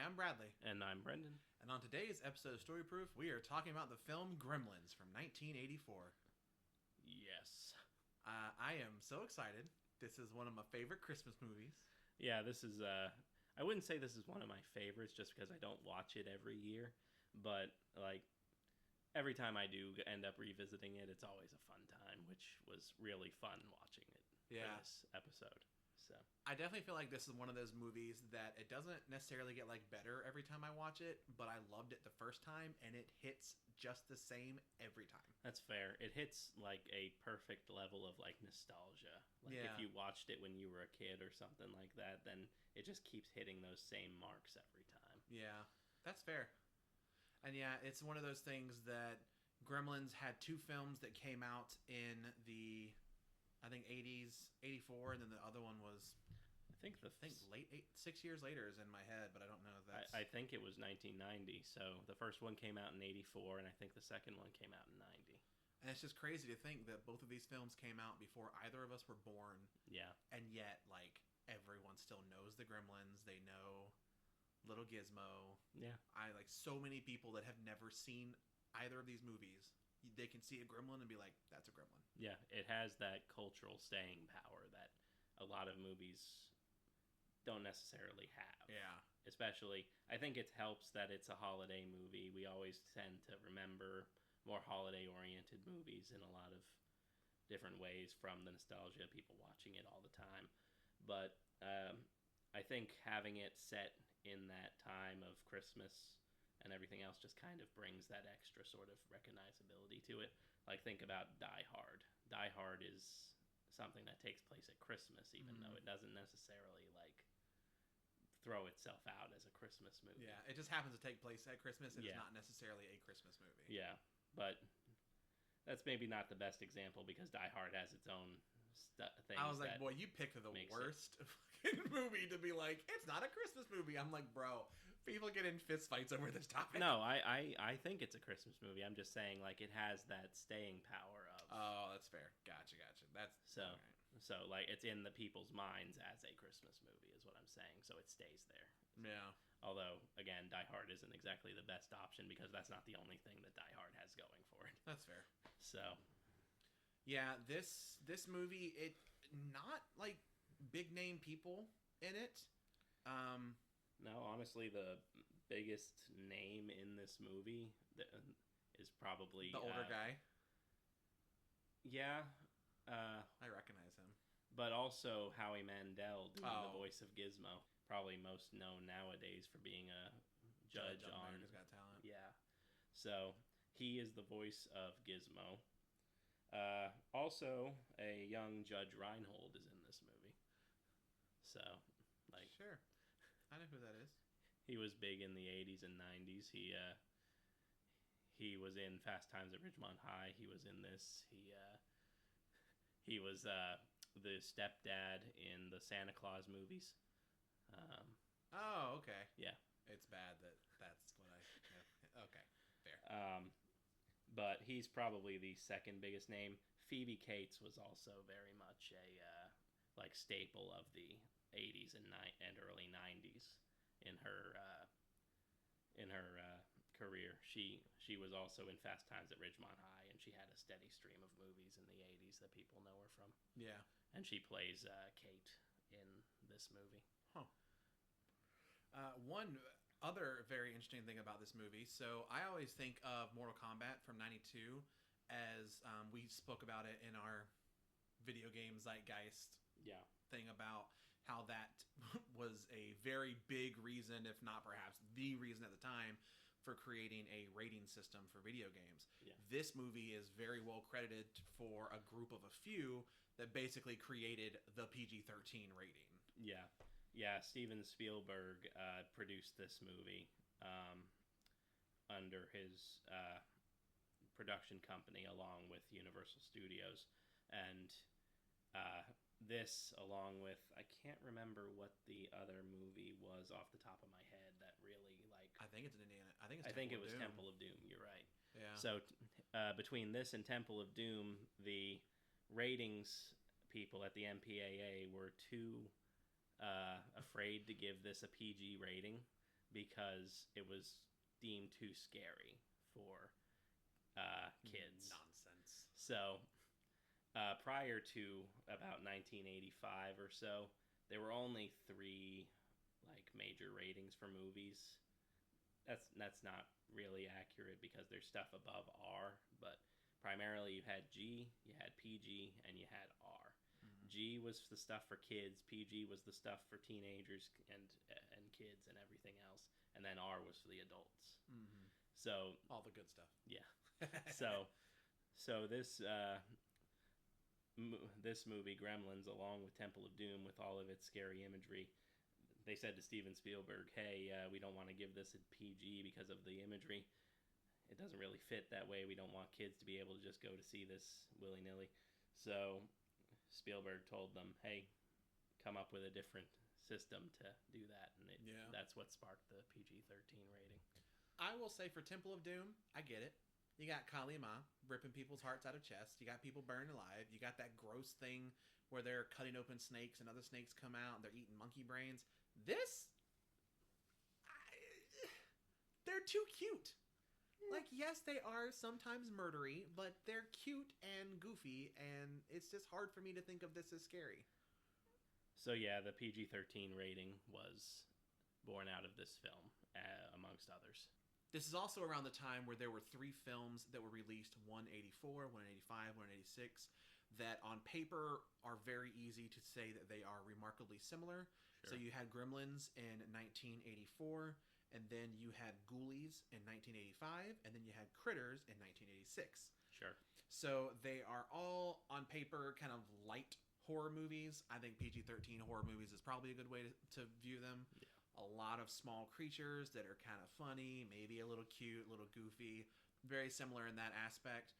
I'm Bradley. And I'm Brendan. And on today's episode of Story Proof, we are talking about the film Gremlins from 1984. Yes. I am so excited. This is one of my favorite Christmas movies. Yeah, this is, I wouldn't say this is one of my favorites just because I don't watch it every year. But, every time I do end up revisiting it, it's always a fun time, which was really fun watching it for this episode. So I definitely feel like this is one of those movies that it doesn't necessarily get better every time I watch it, but I loved it the first time and it hits just the same every time. That's fair. It hits a perfect level of nostalgia. If you watched it when you were a kid or something like that, then it just keeps hitting those same marks every time. Yeah, that's fair. And yeah, it's one of those things that Gremlins had two films that came out in the, I think 80s, 84, and then the other one was, I think late 6 years later is in my head, but I don't know if that's... I think it was 1990, so the first one came out in 84, and I think the second one came out in 90. And it's just crazy to think that both of these films came out before either of us were born. Yeah. And yet, everyone still knows the Gremlins. They know Little Gizmo. Yeah. So many people that have never seen either of these movies, they can see a gremlin and be like, that's a gremlin. Yeah, it has that cultural staying power that a lot of movies don't necessarily have. Yeah. Especially, I think it helps that it's a holiday movie. We always tend to remember more holiday-oriented movies in a lot of different ways from the nostalgia of people watching it all the time. But I think having it set in that time of Christmas and everything else just kind of brings that extra sort of recognizability to it. Think about Die Hard. Die Hard is something that takes place at Christmas, even though it doesn't necessarily, throw itself out as a Christmas movie. Yeah, it just happens to take place at Christmas, and it's not necessarily a Christmas movie. Yeah, but that's maybe not the best example because Die Hard has its own things. I was like, boy, you picked the worst fucking movie to be like, it's not a Christmas movie. I'm like, bro, people get in fist fights over this topic. No, I think it's a Christmas movie. I'm just saying, it has that staying power of... Oh, that's fair. Gotcha. That's... So, all right. So it's in the people's minds as a Christmas movie, is what I'm saying. So it stays there. Yeah. Although, again, Die Hard isn't exactly the best option because that's not the only thing that Die Hard has going for it. That's fair. So... Yeah, this movie, it not big name people in it. No, honestly, the biggest name in this movie is probably the older guy. Yeah, I recognize him. But also Howie Mandel doing the voice of Gizmo, probably most known nowadays for being a judge on America's Got Talent. Yeah, so he is the voice of Gizmo. Also, a young Judge Reinhold is in this movie. So, Sure. I know who that is. He was big in the 80s and 90s. He was in Fast Times at Ridgemont High. He was in this. He was the stepdad in the Santa Claus movies. Oh, okay. Yeah. It's bad that's what I... Yeah. Okay, fair. But he's probably the second biggest name. Phoebe Cates was also very much a staple of the 80s and early 90s in her career. She was also in Fast Times at Ridgemont High, and she had a steady stream of movies in the 80s that people know her from. Yeah. And she plays Kate in this movie. Huh. One other very interesting thing about this movie, so I always think of Mortal Kombat from 92 as we spoke about it in our video game zeitgeist thing about how that was a very big reason, if not perhaps the reason at the time, for creating a rating system for video games. Yeah. This movie is very well credited for a group of a few that basically created the PG-13 rating. Yeah. Yeah, Steven Spielberg produced this movie under his production company along with Universal Studios. And this, along with, I can't remember what the other movie was off the top of my head that really, I think it's Indiana. I think it was Temple of Doom. You're right. Yeah. So between this and Temple of Doom, the ratings people at the MPAA were too afraid to give this a PG rating because it was deemed too scary for kids. Nonsense. So prior to about 1985 or so, there were only 3 like major ratings for movies. That's not really accurate because there's stuff above R, but primarily you had G, you had PG, and you had R. Mm-hmm. G was the stuff for kids, PG was the stuff for teenagers and kids and everything else, and then R was for the adults. Mm-hmm. So all the good stuff. Yeah. so this this movie Gremlins, along with Temple of Doom, with all of its scary imagery, they said to Steven Spielberg, hey, we don't want to give this a PG because of the imagery. It doesn't really fit that way. We don't want kids to be able to just go to see this willy-nilly. So Spielberg told them, hey, come up with a different system to do that. And that's what sparked the PG-13 rating. I will say for Temple of Doom, I get it. You got Kali Ma ripping people's hearts out of chests. You got people burned alive. You got that gross thing where they're cutting open snakes and other snakes come out and they're eating monkey brains. They're too cute. Like, yes, they are sometimes murdery, but they're cute and goofy, and it's just hard for me to think of this as scary. So yeah, the PG-13 rating was born out of this film, amongst others. This is also around the time where there were 3 films that were released, 184, 185, 186, that on paper are very easy to say that they are remarkably similar. Sure. So you had Gremlins in 1984, and then you had Ghoulies in 1985, and then you had Critters in 1986. Sure. So they are all, on paper, kind of light horror movies. I think PG-13 horror movies is probably a good way to view them. Yeah. A lot of small creatures that are kind of funny, maybe a little cute, a little goofy. Very similar in that aspect.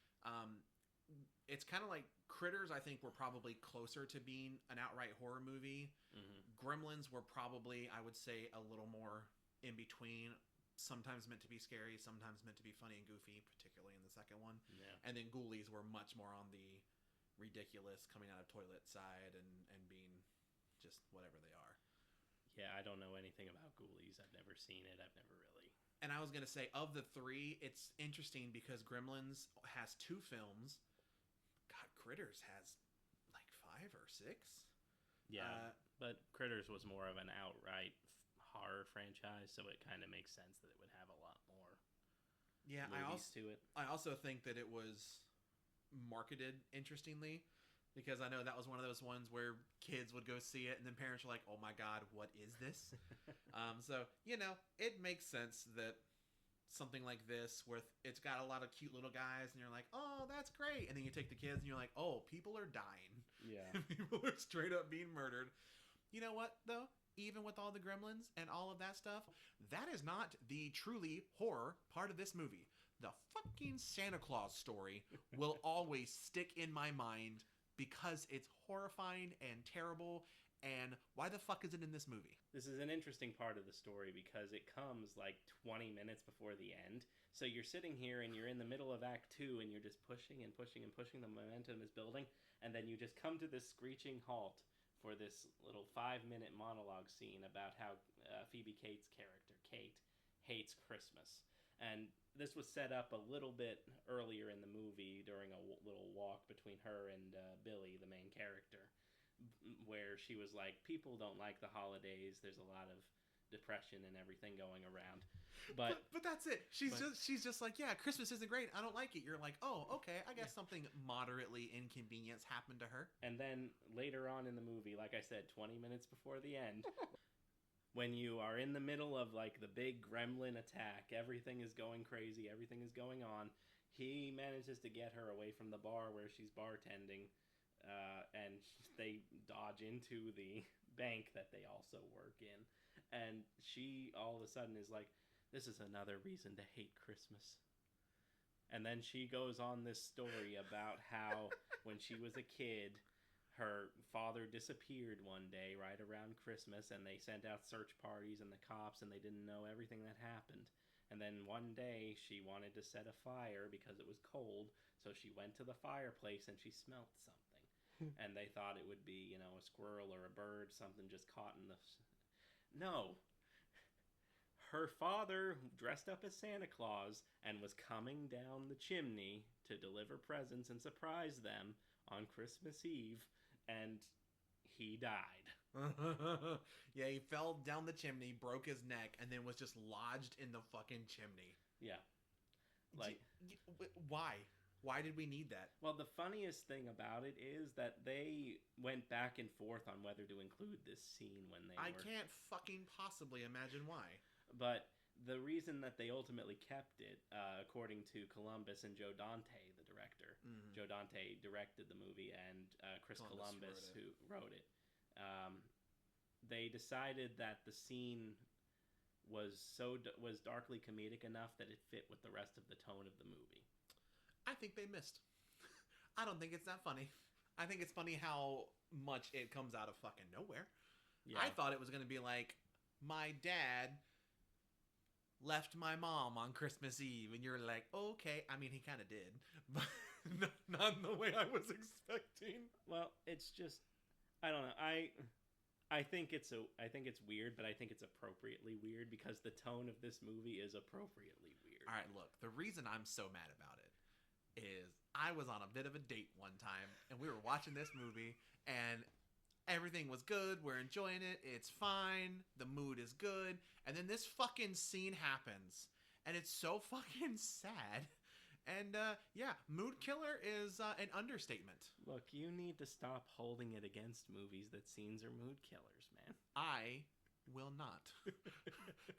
It's kind of like Critters, I think, were probably closer to being an outright horror movie. Mm-hmm. Gremlins were probably, I would say, a little more in between. Sometimes meant to be scary, sometimes meant to be funny and goofy, particularly in the second one. Yeah. And then Ghoulies were much more on the ridiculous, coming out of toilet side and being just whatever they are. Yeah, I don't know anything about Ghoulies. I've never seen it. I've never really... And I was going to say, of the 3, it's interesting because Gremlins has 2 films. God, Critters has like 5 or 6. Yeah, but Critters was more of an outright horror franchise, so it kind of makes sense that it would have a lot more movies to it. I also think that it was marketed interestingly, because I know that was one of those ones where kids would go see it and then parents were like, oh my God, what is this? So, it makes sense that something like this, where it's got a lot of cute little guys and you're like, oh, that's great. And then you take the kids and you're like, oh, people are dying. Yeah. People are straight up being murdered. You know what, though? Even with all the gremlins and all of that stuff, that is not the truly horror part of this movie. The fucking Santa Claus story will always stick in my mind because it's horrifying and terrible, and why the fuck is it in this movie? This is an interesting part of the story because it comes like 20 minutes before the end. So you're sitting here and you're in the middle of Act 2 and you're just pushing and pushing and pushing. The momentum is building, and then you just come to this screeching halt for this little 5-minute monologue scene about how Phoebe Cates' character, Kate, hates Christmas. And this was set up a little bit earlier in the movie during a little walk between her and Billy, the main character, where she was like, people don't like the holidays. There's a lot of depression and everything going around. But that's it. She's just like, yeah, Christmas isn't great. I don't like it. You're like, oh, okay. I guess something moderately inconvenience happened to her. And then later on in the movie, like I said, 20 minutes before the end, when you are in the middle of like the big gremlin attack, everything is going crazy, everything is going on, he manages to get her away from the bar where she's bartending, and they dodge into the bank that they also work in, and she all of a sudden is like, this is another reason to hate Christmas. And then she goes on this story about how when she was a kid, her father disappeared one day right around Christmas, and they sent out search parties and the cops, and they didn't know everything that happened. And then one day she wanted to set a fire because it was cold, so she went to the fireplace and she smelt something. And they thought it would be, a squirrel or a bird, something just caught in the... No. her father dressed up as Santa Claus and was coming down the chimney to deliver presents and surprise them on Christmas Eve, and he died. Yeah, he fell down the chimney, broke his neck, and then was just lodged in the fucking chimney. Yeah. Like, why? Why did we need that? Well, the funniest thing about it is that they went back and forth on whether to include this scene when they I can't fucking possibly imagine why. But the reason that they ultimately kept it, according to Columbus and Joe Dante, the director, Joe Dante directed the movie, and Chris Columbus who wrote it, they decided that the scene was darkly comedic enough that it fit with the rest of the tone of the movie. I think they missed. I don't think it's that funny. I think it's funny how much it comes out of fucking nowhere. Yeah. I thought it was going to be like, my dad left my mom on Christmas Eve, and you're like, okay. I mean, he kind of did, but not in the way I was expecting. Well, it's just, I don't know. I think it's weird, but I think it's appropriately weird because the tone of this movie is appropriately weird. All right, look, the reason I'm so mad about it is I was on a bit of a date one time, and we were watching this movie, and everything was good. We're enjoying it. It's fine. The mood is good. And then this fucking scene happens, and it's so fucking sad. And, yeah, mood killer is an understatement. Look, you need to stop holding it against movies that scenes are mood killers, man. I will not.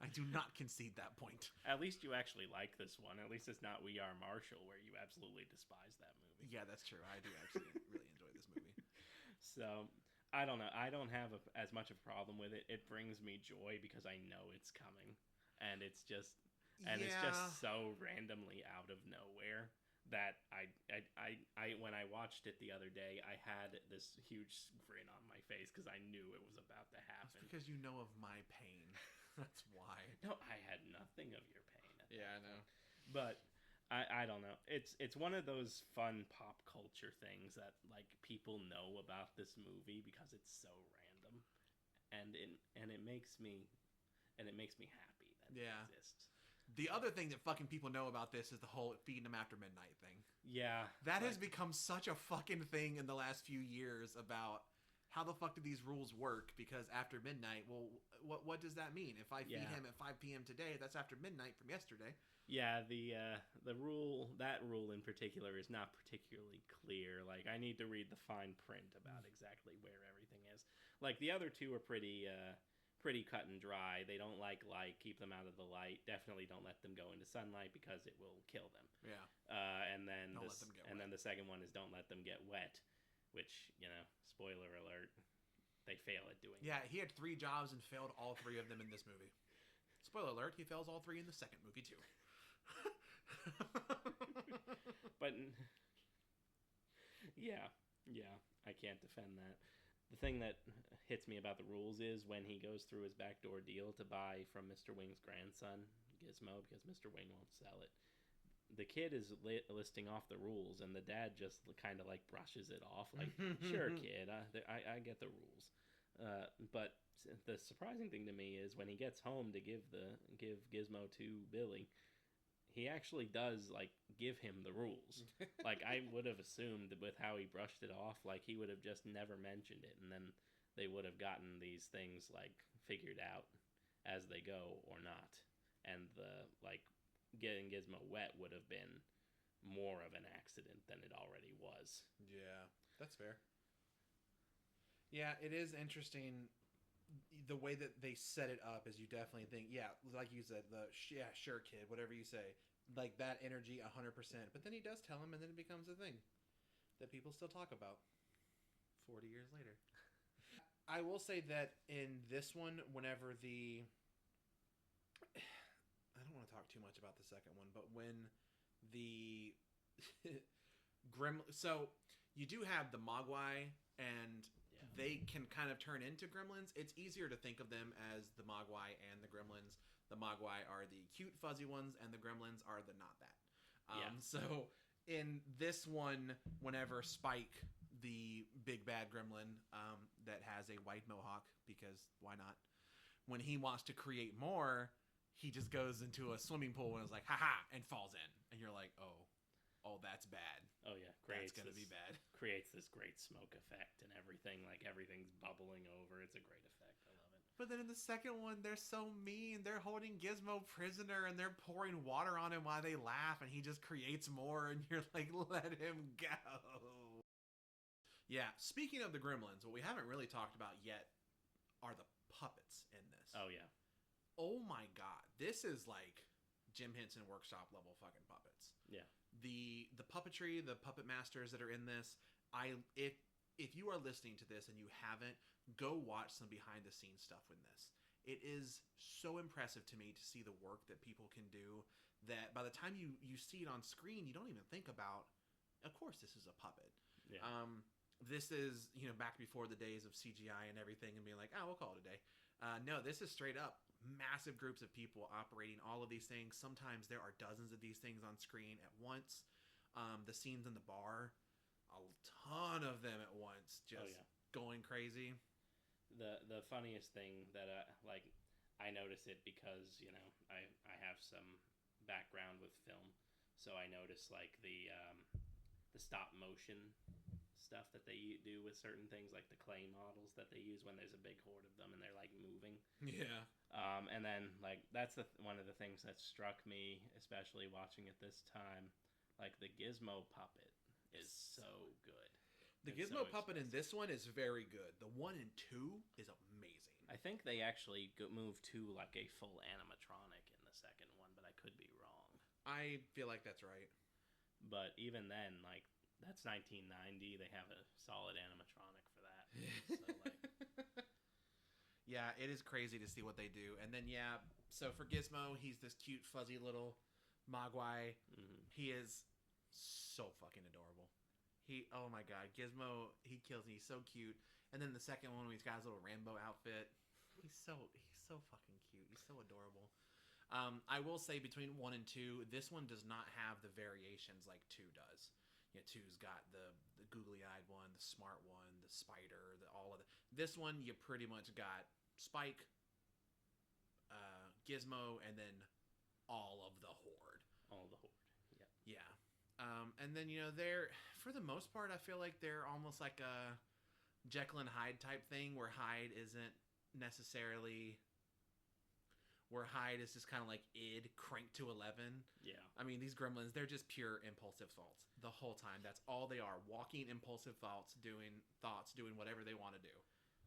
I do not concede that point. At least you actually like this one. At least it's not We Are Marshall, where you absolutely despise that movie. Yeah, that's true. I do actually really enjoy this movie. So, I don't know. I don't have as much of a problem with it. It brings me joy because I know it's coming. And it's just so randomly out of nowhere that I when I watched it the other day, I had this huge grin on my face because I knew it was about to happen. It's because you know of my pain. That's why. No, I had nothing of your pain. Yeah, I know. But I don't know. It's one of those fun pop culture things that like people know about this movie because it's so random, and it makes me happy that it exists. The other thing that fucking people know about this is the whole feeding them after midnight thing. Yeah. That has become such a fucking thing in the last few years about how the fuck do these rules work? Because after midnight, well, what does that mean? If I feed him at 5 p.m. today, that's after midnight from yesterday. Yeah, the rule, that rule in particular is not particularly clear. Like, I need to read the fine print about exactly where everything is. Like, the other two are pretty cut and dry. They don't like light, keep them out of the light. Definitely don't let them go into sunlight because it will kill them. Yeah. And then the second one is don't let them get wet, which, you know, spoiler alert, they fail at doing. Yeah, he had 3 jobs and failed all 3 of them in this movie. Spoiler alert, he fails all 3 in the second movie too. But yeah, I can't defend that. The thing that hits me about the rules is when he goes through his backdoor deal to buy from Mr. Wing's grandson, Gizmo, because Mr. Wing won't sell it. The kid is listing off the rules, and the dad just kind of like brushes it off, like, "Sure, kid, I get the rules." But the surprising thing to me is when he gets home to give Gizmo to Billy, he actually does like give him the rules. Like, I would have assumed with how he brushed it off, like he would have just never mentioned it, and then they would have gotten these things like figured out as they go or not, and the like getting Gizmo wet would have been more of an accident than it already was. Yeah, that's fair. Yeah, it is interesting the way that they set it up. Is you definitely think, yeah, like you said, yeah, sure, kid, whatever you say, like that energy 100%. But then he does tell him, and then it becomes a thing that people still talk about 40 years later. I will say that in this one, whenever I don't want to talk too much about the second one, but when the so you do have the Mogwai, and they can kind of turn into gremlins. It's easier to think of them as the Mogwai and the gremlins. The Mogwai are the cute, fuzzy ones, and the gremlins are the not that. So in this one, whenever Spike, the big bad gremlin that has a white mohawk, because why not? When he wants to create more, he just goes into a swimming pool and is like, haha, and falls in. And you're like, oh, that's bad. Oh, yeah. That's going to be bad. Creates this great smoke effect and everything. Like, everything's bubbling over. It's a great effect. I love it. But then in the second one, they're so mean. They're holding Gizmo prisoner and they're pouring water on him while they laugh. And he just creates more. And you're like, let him go. Yeah, speaking of the Gremlins, what we haven't really talked about yet are the puppets in this. Oh, yeah. Oh my god, this is like Jim Henson Workshop level fucking puppets. Yeah. The puppetry, the puppet masters that are in this, if you are listening to this and you haven't, go watch some behind the scenes stuff in this. It is so impressive to me to see the work that people can do that by the time you see it on screen, you don't even think about, of course this is a puppet. Yeah. This is, back before the days of CGI and everything and being like, we'll call it a day. No, this is straight up massive groups of people operating all of these things. Sometimes there are dozens of these things on screen at once. The scenes in the bar, a ton of them at once, just going crazy. The funniest thing that I notice it because I have some background with film, so I notice like the stop motion stuff that they do with certain things, like the clay models that they use when there's a big horde of them and they're like moving. Yeah. And then like that's one of the things that struck me, especially watching it this time. Like the Gizmo puppet is so good. The Gizmo puppet in this one is very good. The 1 and 2 is amazing. I think they actually moved to like a full animatronic in the second one, but I could be wrong. I feel like that's right. But even then, like, that's 1990. They have a solid animatronic for that. So, like... Yeah, it is crazy to see what they do. And then, so for Gizmo, he's this cute, fuzzy little mogwai. Mm-hmm. He is so fucking adorable. Oh my god, Gizmo, he kills me. He's so cute. And then the second one, he's got his little Rambo outfit. He's so fucking cute. He's so adorable. I will say between 1 and 2, this one does not have the variations like 2 does. 2's got the googly-eyed one, the smart one, the spider, all of the. This one, you pretty much got Spike, Gizmo, and then all of the horde. All the horde, yeah. Yeah. And then, they're, for the most part, I feel like they're almost like a Jekyll and Hyde type thing where Hyde isn't necessarily... Where Hyde is just kind of like id cranked to 11. Yeah. I mean, these Gremlins, they're just pure impulsive thoughts the whole time. That's all they are. Walking impulsive thoughts, doing whatever they want to do.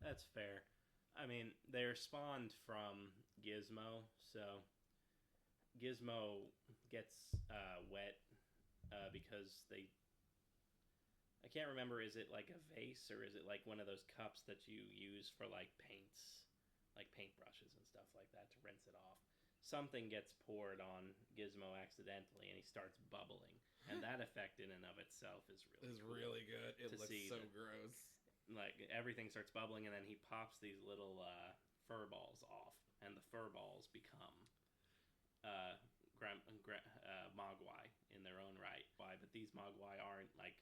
That's fair. I mean, they're spawned from Gizmo, so Gizmo gets wet because they... I can't remember, is it like a vase or is it like one of those cups that you use for like paints? Like paintbrushes and stuff like that to rinse it off. Something gets poured on Gizmo accidentally and he starts bubbling. And that effect in and of itself is really good. It looks so gross. Like everything starts bubbling and then he pops these little fur balls off. And the fur balls become mogwai in their own right. Why? But these mogwai aren't like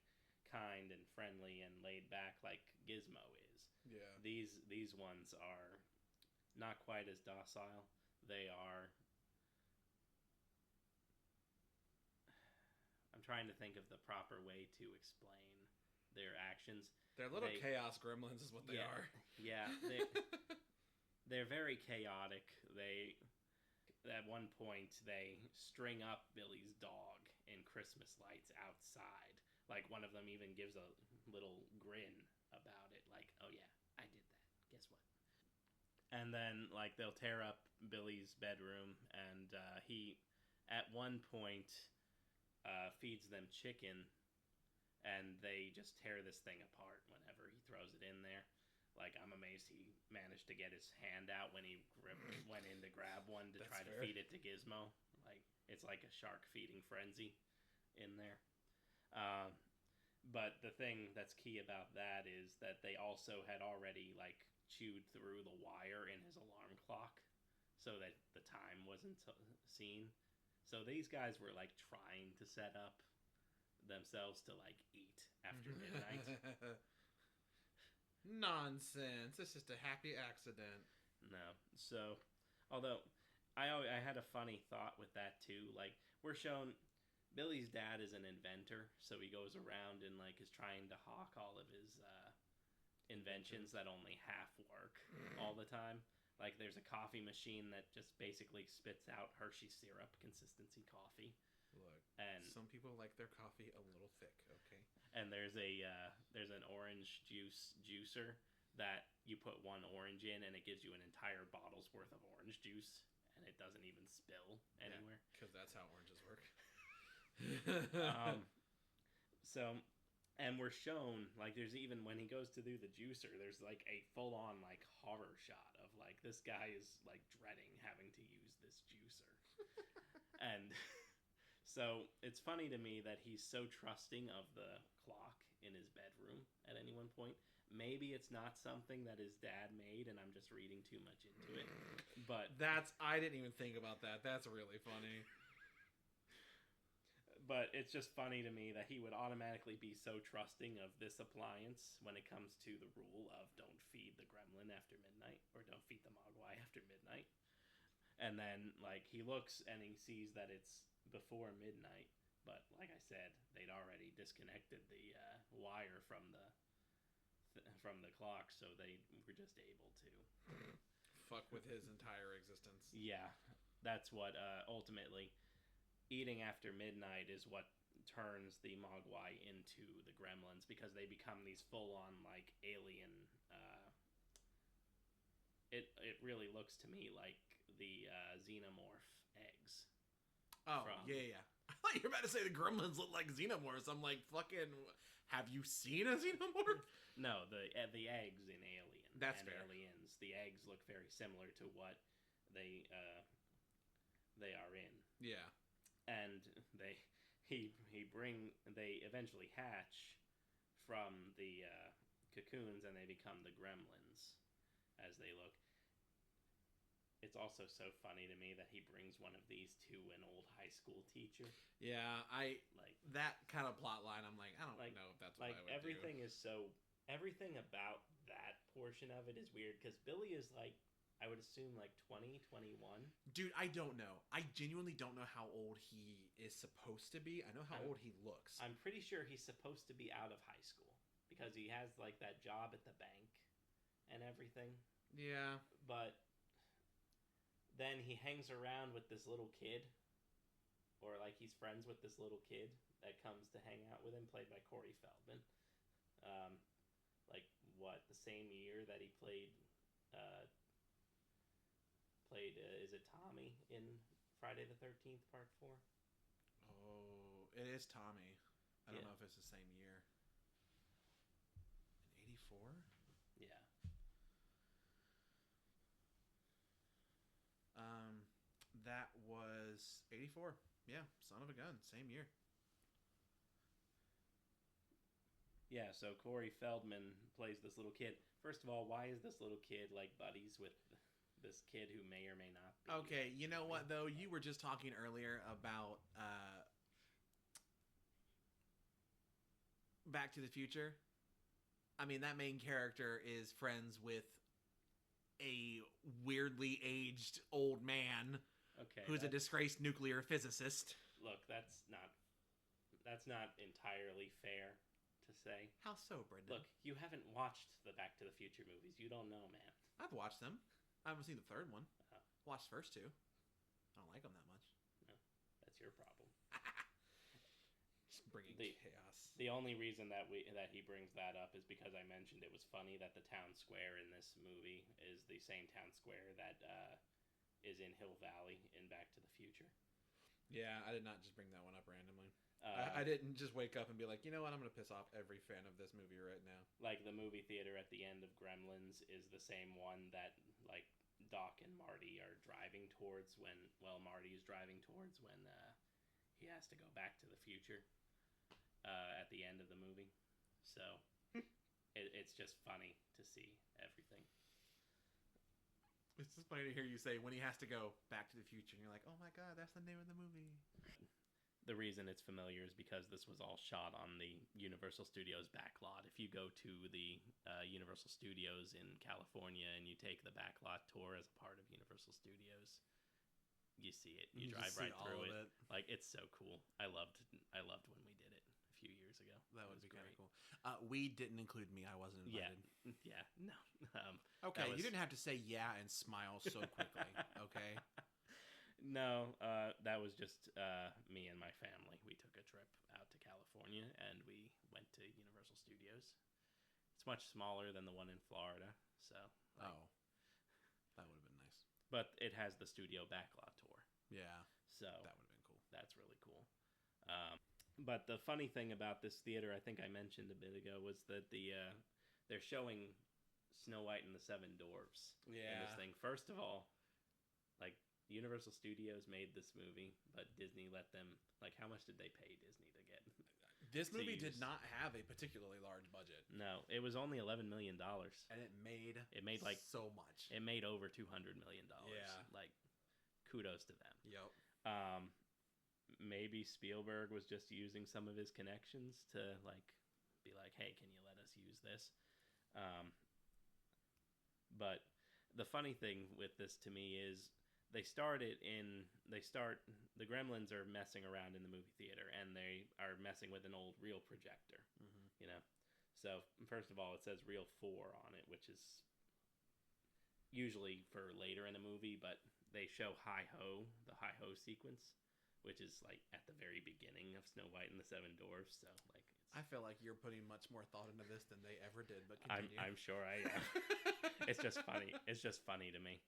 kind and friendly and laid back like Gizmo is. Yeah. These ones are not quite as docile. They are... I'm trying to think of the proper way to explain their actions. They're little chaos gremlins is what they are. Yeah. They're very chaotic. At one point, they string up Billy's dog in Christmas lights outside. Like, one of them even gives a little grin about it. Like, oh yeah, I did that. Guess what? And then, like, they'll tear up Billy's bedroom, and he, at one point, feeds them chicken, and they just tear this thing apart whenever he throws it in there. Like, I'm amazed he managed to get his hand out when he went in to grab one to try to feed it to Gizmo. Like, it's like a shark feeding frenzy in there. But the thing that's key about that is that they also had already, like, chewed through the wire in his alarm clock so that the time wasn't seen. So these guys were like trying to set up themselves to like eat after midnight. Nonsense. It's just a happy accident. No. So, although I had a funny thought with that too. Like, we're shown Billy's dad is an inventor, so he goes around and like is trying to hawk all of his inventions that only half work all the time. Like, there's a coffee machine that just basically spits out Hershey syrup consistency coffee. Look, and some people like their coffee a little thick. Okay. And there's an orange juicer that you put one orange in, and it gives you an entire bottle's worth of orange juice, and it doesn't even spill anywhere. Because that's how oranges work. And we're shown, like, there's even, when he goes to do the juicer, there's, like, a full-on, like, horror shot of, like, this guy is, like, dreading having to use this juicer. And so it's funny to me that he's so trusting of the clock in his bedroom at any one point. Maybe it's not something that his dad made, and I'm just reading too much into it. But I didn't even think about that. That's really funny. But it's just funny to me that he would automatically be so trusting of this appliance when it comes to the rule of don't feed the gremlin after midnight, or don't feed the mogwai after midnight. And then, like, he looks and he sees that it's before midnight, but like I said, they'd already disconnected the wire from the clock, so they were just able to fuck with his entire existence. Yeah, that's what ultimately. Eating after midnight is what turns the mogwai into the gremlins, because they become these full-on, like, alien. It really looks to me like the xenomorph eggs. Oh, yeah. I thought you were about to say the gremlins look like xenomorphs. I'm like, fucking, have you seen a xenomorph? No, the eggs in Alien. That's fair. Aliens. The eggs look very similar to what they are in. Yeah. And they eventually hatch from the cocoons, and they become the gremlins as they look. It's also so funny to me that he brings one of these to an old high school teacher. Yeah, that kind of plot line. I'm like, I don't know if that's what I would everything do. Everything about that portion of it is weird, because Billy is like, I would assume, like 20, 21. Dude, I don't know. I genuinely don't know how old he is supposed to be. I know how old he looks. I'm pretty sure he's supposed to be out of high school, because he has, like, that job at the bank and everything. Yeah. But then he hangs around with this little kid, or, like, he's friends with this little kid that comes to hang out with him, played by Corey Feldman. The same year that he played is it Tommy in Friday the 13th Part 4? Oh, it is Tommy. I don't know if it's the same year. In 84? Yeah. That was 84. Yeah, son of a gun, same year. Yeah, so Corey Feldman plays this little kid. First of all, why is this little kid, like, buddies with this kid who may or may not be... Okay, you know what, though? You were just talking earlier about Back to the Future. I mean, that main character is friends with a weirdly aged old man who's a disgraced nuclear physicist. Look, that's not entirely fair to say. How so, Brendan? Look, you haven't watched the Back to the Future movies. You don't know, man. I've watched them. I haven't seen the third one. Oh. Watched the first two. I don't like them that much. No, that's your problem. Just bringing chaos. The only reason that he brings that up is because I mentioned it was funny that the town square in this movie is the same town square that is in Hill Valley in Back to the Future. Yeah, I did not just bring that one up randomly. I didn't just wake up and be like, you know what, I'm going to piss off every fan of this movie right now. Like, the movie theater at the end of Gremlins is the same one that, like, Doc and Marty are driving towards when Marty's driving towards when he has to go back to the future at the end of the movie. So, it's just funny to see everything. It's just funny to hear you say when he has to go back to the future, and you're like, oh my god, that's the name of the movie. The reason it's familiar is because this was all shot on the Universal Studios backlot. If you go to the Universal Studios in California and you take the backlot tour as a part of Universal Studios, you see it. You drive right through it. Like, it's so cool. I loved when we did it a few years ago. That would be kind of cool. We didn't include me. I wasn't invited. Yeah, no. Okay, you didn't have to say yeah and smile so quickly, okay? No, that was just me and my family. We took a trip out to California, and we went to Universal Studios. It's much smaller than the one in Florida, so... that would have been nice. But it has the studio backlot tour. Yeah. So that would have been cool. That's really cool. But the funny thing about this theater, I think I mentioned a bit ago, was that they're showing Snow White and the Seven Dwarfs in this thing. First of all, like, Universal Studios made this movie, but Disney let them... Like, how much did they pay Disney to get... This movie did not have a particularly large budget. No, it was only $11 million. And it made like so much. It made over $200 million. Yeah. Like, kudos to them. Yep. Maybe Spielberg was just using some of his connections to, like, be like, hey, can you let us use this? But the funny thing with this to me is the Gremlins are messing around in the movie theater, and they are messing with an old reel projector, you know? So, first of all, it says reel 4 on it, which is usually for later in a movie, but they show the Hi-Ho sequence, which is, like, at the very beginning of Snow White and the Seven Dwarfs, so, like... I feel like you're putting much more thought into this than they ever did, but continue. I'm sure I am. It's just funny. It's just funny to me.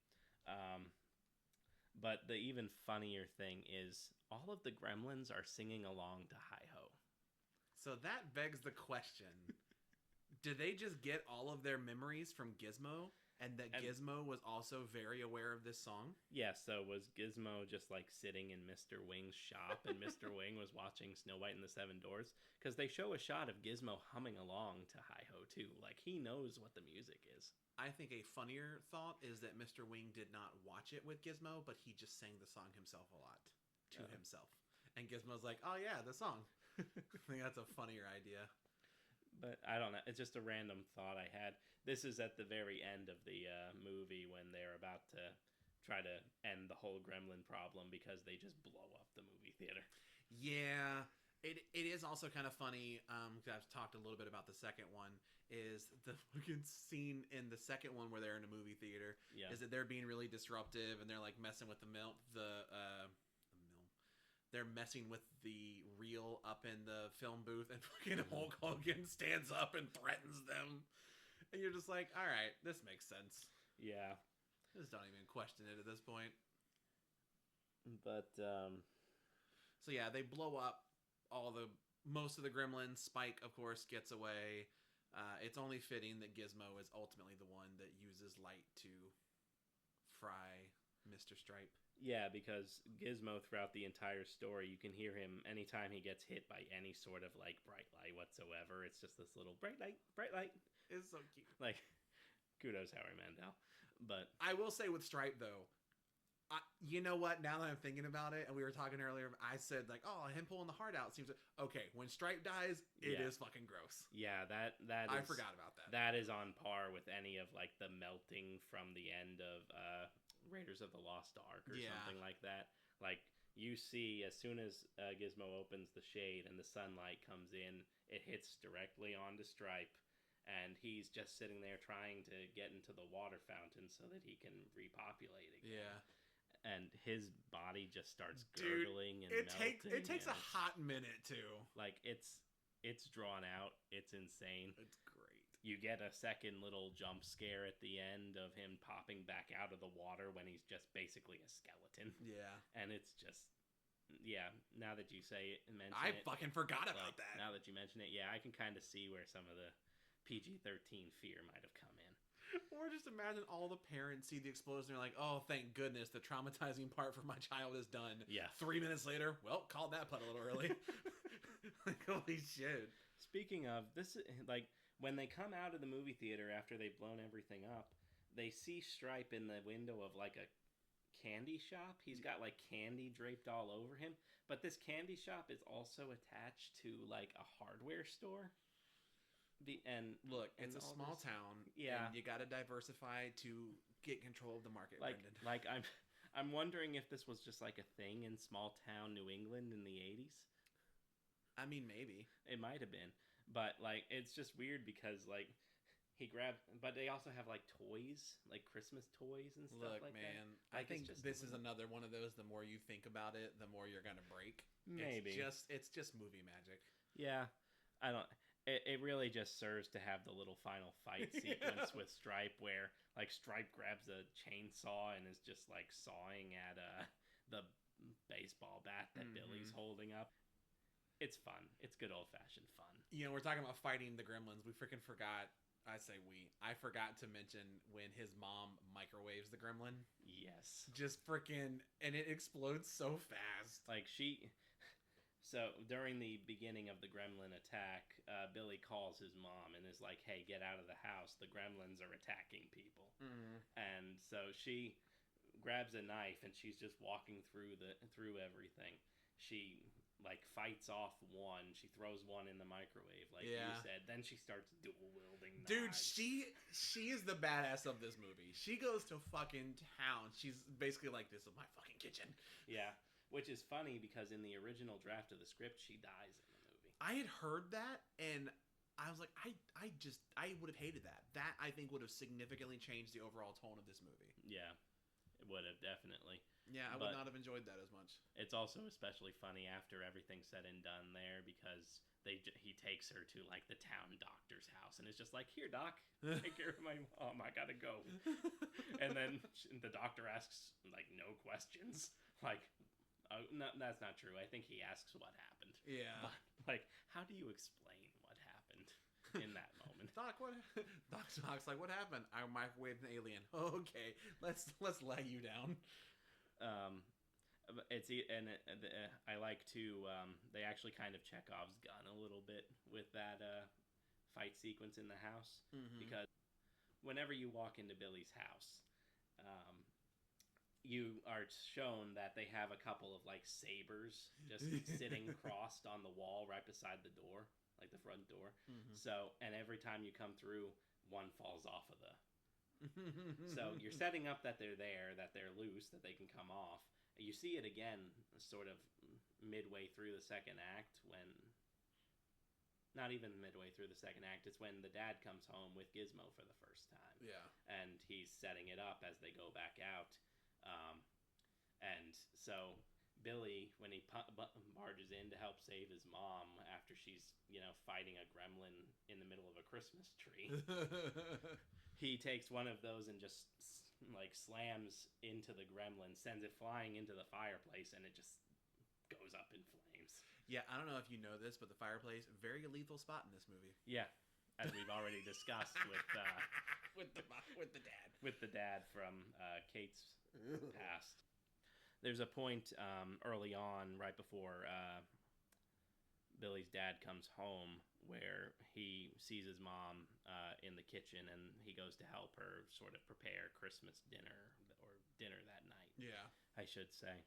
But the even funnier thing is all of the Gremlins are singing along to Hi-Ho. So that begs the question. Do they just get all of their memories from Gizmo? And Gizmo was also very aware of this song? Yeah, so was Gizmo just like sitting in Mr. Wing's shop and Mr. Wing was watching Snow White and the Seven Dwarfs? Because they show a shot of Gizmo humming along to Hi-Ho too. Like, he knows what the music is. I think a funnier thought is that Mr. Wing did not watch it with Gizmo, but he just sang the song himself a lot to himself. And Gizmo's like, oh yeah, the song. I think that's a funnier idea. But I don't know. It's just a random thought I had. This is at the very end of the movie when they're about to try to end the whole Gremlin problem because they just blow up the movie theater. Yeah. It is also kind of funny, because I've talked a little bit about the second one, is the fucking scene in the second one where they're in a movie theater, is that they're being really disruptive and they're like messing with they're messing with the reel up in the film booth and fucking Hulk Hogan stands up and threatens them. And you're just like, all right, this makes sense. Yeah. Just don't even question it at this point. But, so yeah, they blow up most of the Gremlins. Spike, of course, gets away. It's only fitting that Gizmo is ultimately the one that uses light to fry Mr. Stripe. Yeah, because Gizmo, throughout the entire story, you can hear him anytime he gets hit by any sort of, like, bright light whatsoever. It's just this little bright light. It's so cute. Like, kudos, Howie Mandel. But I will say with Stripe, though, you know what? Now that I'm thinking about it, and we were talking earlier, I said, like, oh, him pulling the heart out seems... Okay, when Stripe dies, it is fucking gross. Yeah, that I forgot about that. That is on par with any of, like, the melting from the end of Raiders of the Lost Ark or something like that. Like, you see, as soon as Gizmo opens the shade and the sunlight comes in, it hits directly onto Stripe, and he's just sitting there trying to get into the water fountain so that he can repopulate again. Yeah. And his body just starts gurgling and melting. It takes a hot minute, too. Like, it's drawn out. It's insane. It's great. You get a second little jump scare at the end of him popping back out of the water when he's just basically a skeleton. Yeah. And it's just... Yeah, now that you say it and mention it... I fucking forgot about that. Now that you mention it, yeah, I can kind of see where some of the PG-13 fear might have come in. Or just imagine all the parents see the explosion. They're like, oh, thank goodness, the traumatizing part for my child is done. Yeah. 3 minutes later, well, called that putt a little early. Like, holy shit. Speaking of, this is, like, when they come out of the movie theater after they've blown everything up, they see Stripe in the window of, like, a candy shop. He's got, like, candy draped all over him. But this candy shop is also attached to, like, a hardware store. Look, it's a small town. Yeah, and you got to diversify to get control of the market. Like I'm wondering if this was just like a thing in small town New England in the 80s. I mean, maybe. It might have been. But, like, it's just weird because, like, he grabbed... But they also have, like, toys, like Christmas toys and stuff like that. Man, I think this is another one of those, the more you think about it, the more you're going to break. Maybe. It's just movie magic. Yeah. I don't... It really just serves to have the little final fight sequence with Stripe where, like, Stripe grabs a chainsaw and is just, like, sawing at the baseball bat that Billy's holding up. It's fun. It's good old-fashioned fun. You know, we're talking about fighting the Gremlins. We freaking forgot. I forgot to mention when his mom microwaves the gremlin. Yes. Just freaking... And it explodes so fast. Like, So, during the beginning of the gremlin attack, Billy calls his mom and is like, hey, get out of the house. The gremlins are attacking people. And so she grabs a knife and she's just walking through everything. She, like, fights off one. She throws one in the microwave, like you said. Then she starts dual-wielding knives. Dude, she is the badass of this movie. She goes to fucking town. She's basically like, this is my fucking kitchen. Yeah. Which is funny because in the original draft of the script, she dies in the movie. I had heard that, and I was like, I would have hated that. That, I think, would have significantly changed the overall tone of this movie. Yeah, it would have, definitely. Yeah, I would not have enjoyed that as much. It's also especially funny after everything's said and done there because he takes her to, like, the town doctor's house, and it's just like, here, doc, take care of my mom, I gotta go. And then the doctor asks, like, no questions. Like... no, that's not true. I think he asks what happened. Yeah. But, like, how do you explain what happened in that moment? Doc's like, what happened? I microwaved an alien. Oh, okay, let's lay you down. I like to. They actually kind of Chekhov's gun a little bit with that fight sequence in the house because whenever you walk into Billy's house, you are shown that they have a couple of, like, sabers just sitting crossed on the wall right beside the door, like the front door. So, and every time you come through, one falls off of the... So you're setting up that they're there, that they're loose, that they can come off. You see it again sort of midway through the second act when... Not even midway through the second act. It's when the dad comes home with Gizmo for the first time. Yeah. And he's setting it up as they go back out. And so Billy, when he barges in to help save his mom after she's, fighting a gremlin in the middle of a Christmas tree, he takes one of those and just, like, slams into the gremlin, sends it flying into the fireplace, and it just goes up in flames. Yeah, I don't know if you know this, but the fireplace, very lethal spot in this movie. Yeah, as we've already discussed with the dad from Kate's past. There's a point early on, right before Billy's dad comes home, where he sees his mom in the kitchen, and he goes to help her sort of prepare Christmas dinner, or dinner that night. Yeah. I should say,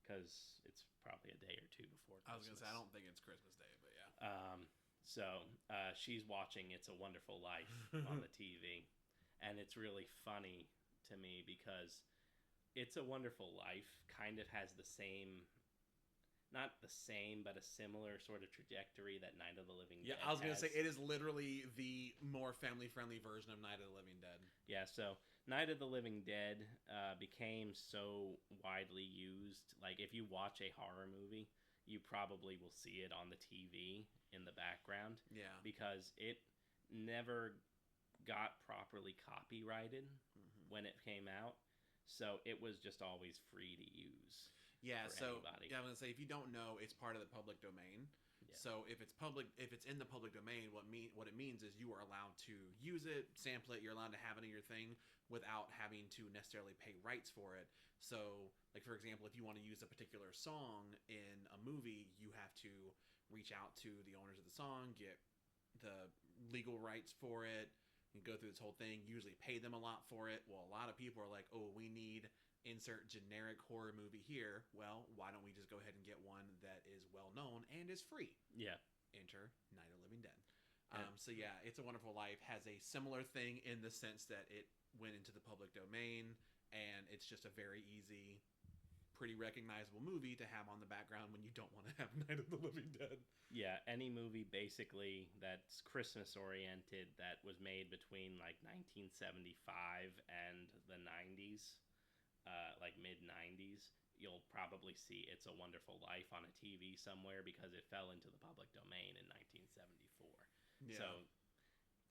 because it's probably a day or two before Christmas. I was going to say, I don't think it's Christmas Day, but yeah. So she's watching It's a Wonderful Life on the TV, and it's really funny to me because It's a Wonderful Life kind of has the same, not the same, but a similar sort of trajectory that Night of the Living Dead I was going to say, it is literally the more family-friendly version of Night of the Living Dead. Yeah, so Night of the Living Dead became so widely used. Like, if you watch a horror movie, you probably will see it on the TV in the background. Yeah. Because it never got properly copyrighted when it came out. So it was just always free to use. Yeah, so anybody. Yeah, I'm gonna say, if you don't know, it's part of the public domain. Yeah. So if it's in the public domain, what it means is you are allowed to use it, sample it. You're allowed to have it in your thing without having to necessarily pay rights for it. So, like, for example, if you want to use a particular song in a movie, you have to reach out to the owners of the song, get the legal rights for it, and go through this whole thing, usually pay them a lot for it. Well, a lot of people are like, oh, we need insert generic horror movie here. Well, why don't we just go ahead and get one that is well known and is free? Yeah. Enter Night of the Living Dead. So yeah, It's a Wonderful Life has a similar thing in the sense that it went into the public domain and it's just a very easy, pretty recognizable movie to have on the background when you don't want to have Night of the Living Dead. Yeah, any movie basically that's Christmas oriented that was made between like 1975 and the 90s, like mid 90s, you'll probably see It's a Wonderful Life on a TV somewhere because it fell into the public domain in 1974. Yeah. So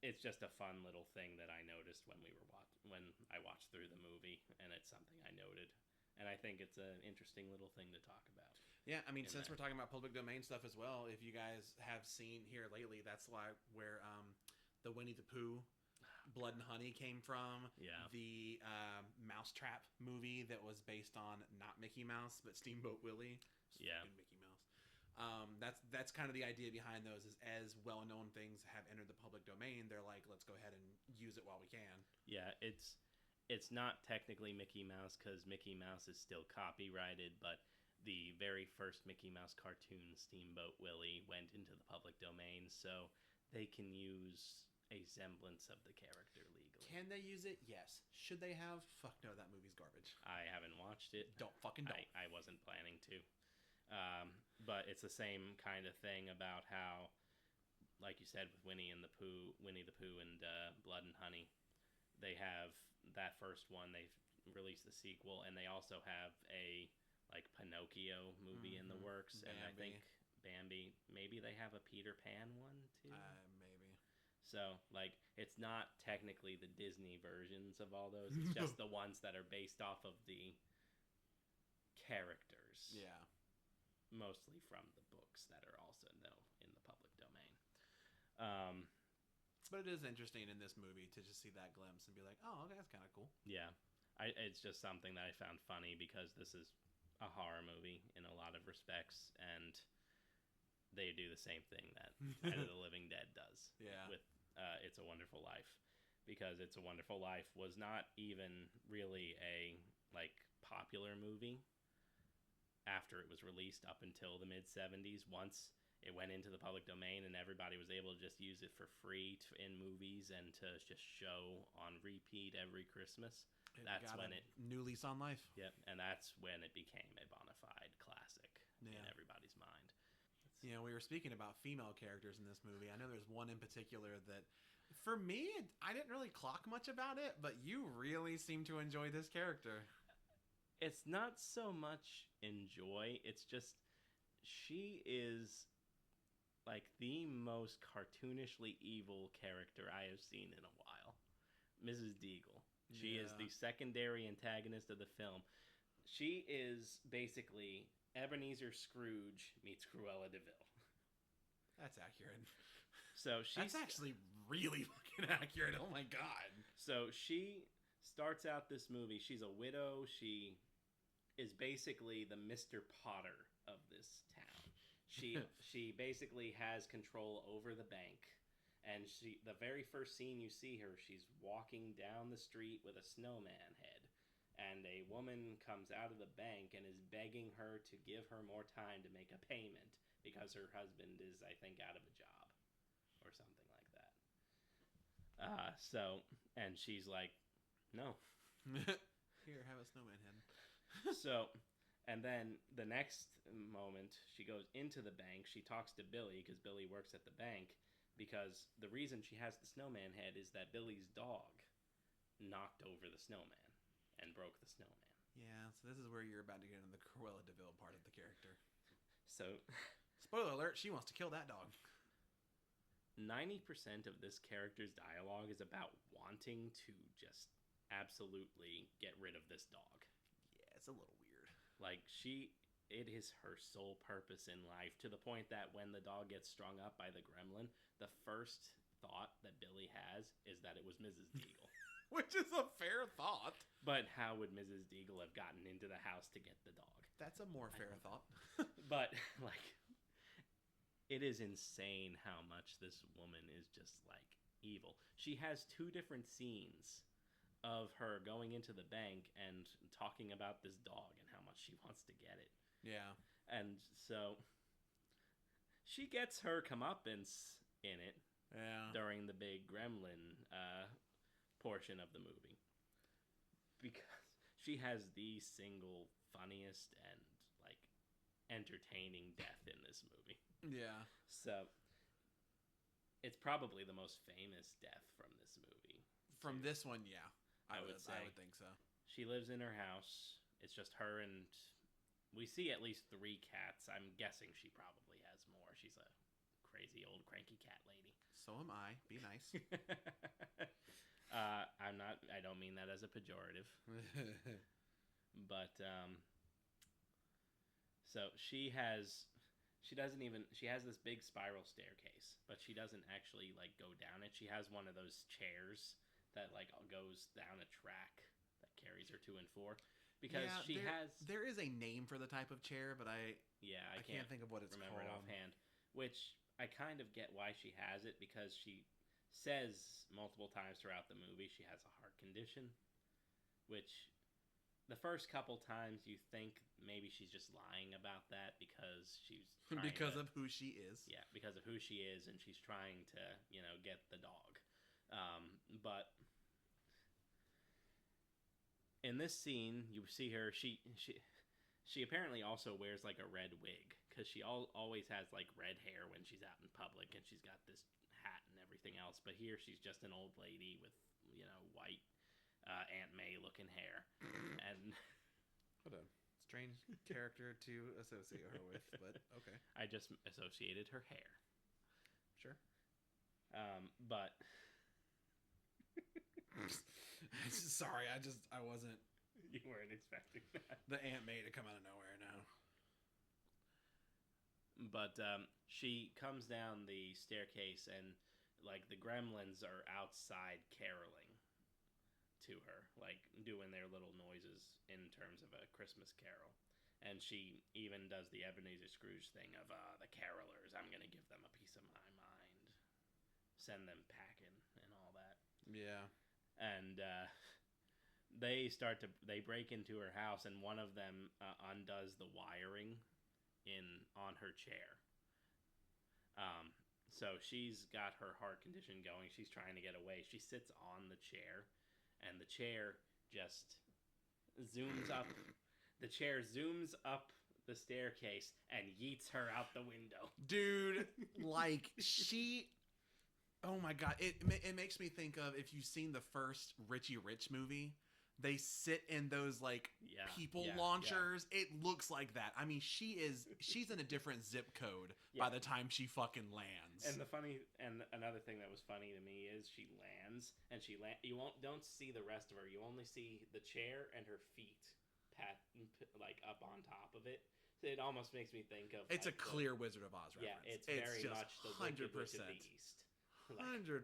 it's just a fun little thing that I noticed when I watched through the movie, and it's something I noted. And I think it's an interesting little thing to talk about. Yeah, I mean, since we're talking about public domain stuff as well, if you guys have seen here lately, that's where the Winnie the Pooh Blood and Honey came from. Yeah. The Mousetrap movie that was based on not Mickey Mouse, but Steamboat Willie. Yeah. Mickey Mouse. That's kind of the idea behind those, is as well-known things have entered the public domain, they're like, let's go ahead and use it while we can. Yeah, it's not technically Mickey Mouse because Mickey Mouse is still copyrighted, but the very first Mickey Mouse cartoon, Steamboat Willie, went into the public domain, so they can use a semblance of the character legally. Can they use it? Yes. Should they have? Fuck no, that movie's garbage. I haven't watched it. Don't. I wasn't planning to. But it's the same kind of thing about how, like you said, with Winnie the Pooh and Blood and Honey, they have that first one. They've released the sequel, and they also have a like Pinocchio movie in the works, Bambi. and I think Bambi. Maybe they have a Peter Pan one too. Maybe. So like, it's not technically the Disney versions of all those. It's just the ones that are based off of the characters. Yeah. Mostly from the books that are also in the public domain. But it is interesting in this movie to just see that glimpse and be like, oh, okay, that's kind of cool. Yeah. It's just something that I found funny because this is a horror movie in a lot of respects, and they do the same thing that Night of the Living Dead does with It's a Wonderful Life. Because It's a Wonderful Life was not even really a like popular movie after it was released up until the mid-70s. Once it went into the public domain and everybody was able to just use it for free in movies and to just show on repeat every Christmas, that's when it... New lease on life. Yep, and that's when it became a bona fide classic in everybody's mind. You know, we were speaking about female characters in this movie. I know there's one in particular that, for me, I didn't really clock much about it, but you really seem to enjoy this character. It's not so much enjoy, it's just she is like the most cartoonishly evil character I have seen in a while. Mrs. Deagle. She is the secondary antagonist of the film. She is basically Ebenezer Scrooge meets Cruella de Vil. That's accurate. So that's actually really fucking accurate. Oh my god. So she starts out this movie. She's a widow. She is basically the Mr. Potter of this town. She basically has control over the bank. And the very first scene you see her, she's walking down the street with a snowman head. And a woman comes out of the bank and is begging her to give her more time to make a payment because her husband is, I think, out of a job or something like that. And she's like, no. Here, have a snowman head. And then the next moment, she goes into the bank. She talks to Billy because Billy works at the bank. Because the reason she has the snowman head is that Billy's dog knocked over the snowman and broke the snowman. Yeah, so this is where you're about to get into the Cruella de Vil part of the character. So, spoiler alert, she wants to kill that dog. 90% of this character's dialogue is about wanting to just absolutely get rid of this dog. Yeah, it's a little weird. Like, it is her sole purpose in life, to the point that when the dog gets strung up by the gremlin, the first thought that Billy has is that it was Mrs. Deagle. Which is a fair thought. But how would Mrs. Deagle have gotten into the house to get the dog? That's a more fair thought. But, like, it is insane how much this woman is just, like, evil. She has 2 different scenes of her going into the bank and talking about this dog and how much she wants to get it. Yeah. And so she gets her comeuppance in it during the big gremlin portion of the movie. Because she has the single funniest and like entertaining death in this movie. Yeah. So it's probably the most famous death from this movie. From this one, yeah. I would say. I would think so. She lives in her house. It's just her and we see at least 3 cats. I'm guessing she probably has more. She's a crazy old cranky cat lady. So am I. Be nice. I'm not. I don't mean that as a pejorative. But so she has this big spiral staircase, but she doesn't actually like go down it. She has one of those chairs that like goes down a track that carries her 2 and 4 because there is a name for the type of chair, but I can't think of what it's remember called. it offhand. Which I kind of get why she has it because she says multiple times throughout the movie she has a heart condition, which the first couple times you think maybe she's just lying about that because she's of who she is. Yeah, because of who she is, and she's trying to, get the dog. But in this scene, you see her. She apparently also wears like a red wig because she always has like red hair when she's out in public, and she's got this hat and everything else. But here she's just an old lady with white Aunt May looking hair. And what a strange character to associate her with, but okay. I just associated her hair. Sure. But sorry, I wasn't. You weren't expecting that. The Aunt May to come out of nowhere now. But she comes down the staircase, and like the Gremlins are outside caroling to her, like doing their little noises in terms of a Christmas carol. And she even does the Ebenezer Scrooge thing of the carolers, I'm gonna give them a piece of my mind, send them packing and all that. Yeah. And they break into her house, and one of them undoes the wiring on her chair. So she's got her heart condition going. She's trying to get away. She sits on the chair, and the chair just zooms up. The chair zooms up the staircase and yeets her out the window. Dude, like oh my god, it makes me think of, if you've seen the first Richie Rich movie, they sit in those like people launchers. Yeah. It looks like that. I mean, she's in a different zip code by the time she fucking lands. And another thing that was funny to me is she lands and you don't see the rest of her. You only see the chair and her feet like up on top of it. So it almost makes me think of it's like a clear Wizard of Oz reference. Yeah, it's very much the 100%. Wicked Witch of the East. 100%.